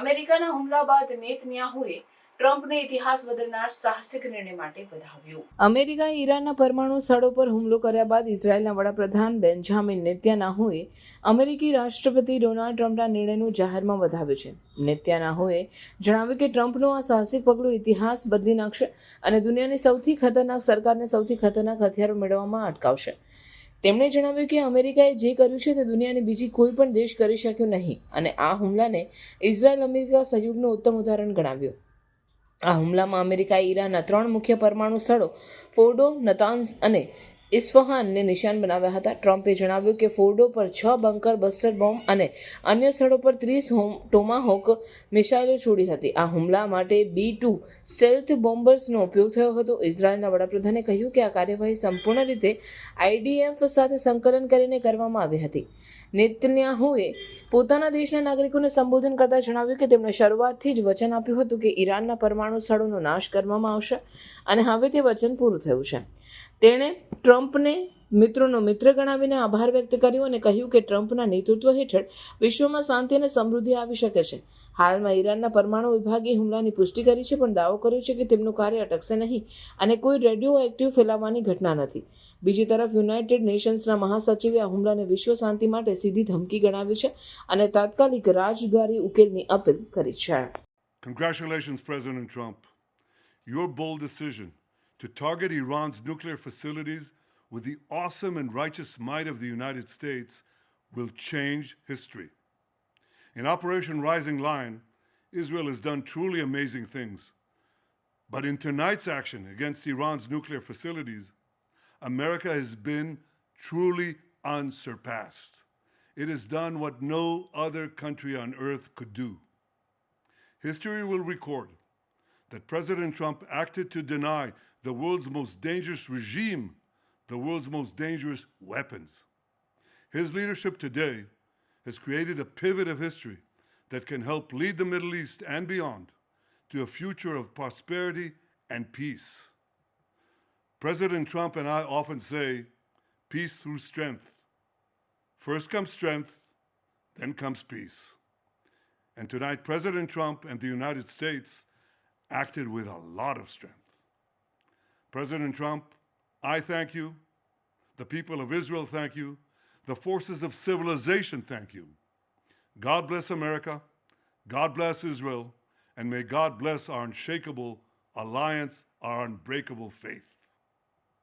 અમેરિકાના હુમલા બાદ નેતન્યાહુએ ટ્રમ્પને ઇતિહાસ બદલનાર સાહસિક નિર્ણય માટે વધાવ્યો. અમેરિકાએ ઈરાનના પરમાણુ સ્થળો પર હુમલો કર્યા બાદ ઇઝરાયેલના વડાપ્રધાન બેન્જામિન નેતન્યાહુએ અમેરિકી રાષ્ટ્રપતિ ડોનાલ્ડ ટ્રમ્પના નિર્ણયનું જાહેરમાં વધાવ્યું છે. નેતન્યાહુએ જણાવ્યું કે ટ્રમ્પનું આ સાહસિક પગલું ઇતિહાસ બદલી નાખશે અને દુનિયાની સૌથી ખતરનાક સરકારને સૌથી ખતરનાક હથિયારો મેળવવામાં અટકાવશે. તેમણે જણાવ્યું કે અમેરિકાએ જે કર્યું છે તે દુનિયાની બીજી કોઈ પણ દેશ કરી શક્યો નહીં અને આ હુમલાને ઇઝરાયેલ અમેરિકા સહયોગનું ઉત્તમ ઉદાહરણ ગણાવ્યું. આ હુમલામાં અમેરિકાએ ઈરાનના 3 મુખ્ય પરમાણુ સ્થળો ફોર્ડો, નતાન્ઝ અને ઇસ્ફહાનને નિશાન બનાવ્યા હતા. ટ્રમ્પે જણાવ્યું કે ફોર્ડો પર 6 બંકર બસ્ટર બોમ્બ અને અન્ય સ્થળો પર 30 ટોમાહોક મિસાઇલો છોડી હતી. આ હુમલા માટે B-2 સ્ટેલ્થ બોમ્બર્સનો ઉપયોગ થયો હતો. ઇઝરાયેલના વડાપ્રધાને કહ્યું કે આ કાર્યવાહી સંપૂર્ણ રીતે IDF સાથે સંકલન કરીને કરવામાં આવી હતી. નેતન્યાહુએ પોતાના દેશના નાગરિકોને સંબોધન કરતા જણાવ્યું કે તેમણે શરૂઆતથી જ વચન આપ્યું હતું કે ઈરાનના પરમાણુ સ્થળોનો નાશ કરવામાં આવશે અને હવે તે વચન પૂરું થયું છે. તેણે ટ્રમ્પને મિત્રોનો મિત્ર ગણાવીને આભાર વ્યક્ત કર્યો અને કહ્યું કે ટ્રમ્પના નેતૃત્વ હેઠળ વિશ્વમાં શાંતિ અને સમૃદ્ધિ આવી શકે છે. હાલમાં ઈરાનના પરમાણુ વિભાગે હુમલાની પુષ્ટિ કરી છે પણ દાવો કર્યો છે કે તેમનું કાર્ય અટકશે નહીં અને કોઈ રેડિયો એક્ટિવ ફેલાવવાની ઘટના નથી. બીજી તરફ યુનાઇટેડ નેશન્સના મહાસચિવે આ હુમલાને વિશ્વ શાંતિ માટે સીધી ધમકી ગણાવી છે અને તાત્કાલિક રાજદ્વારી ઉકેલની અપીલ કરી છે. Congratulations, President Trump. Your bold decision to target Iran's nuclear facilities with the awesome and righteous might of the United States will change history. In Operation Rising Lion, Israel has done truly amazing things. But in tonight's action against Iran's nuclear facilities, America has been truly unsurpassed. It has done what no other country on earth could do. History will record that President Trump acted to deny the world's most dangerous regime the world's most dangerous weapons. His leadership today has created a pivot of history that can help lead the Middle East and beyond to a future of prosperity and peace. President Trump and I often say, peace through strength. First comes strength, then comes peace. And tonight, President Trump and the United States acted with a lot of strength. President Trump, I thank you. The people of Israel thank you. The forces of civilization thank you. God bless America. God bless Israel. And may God bless our unshakable alliance, our unbreakable faith.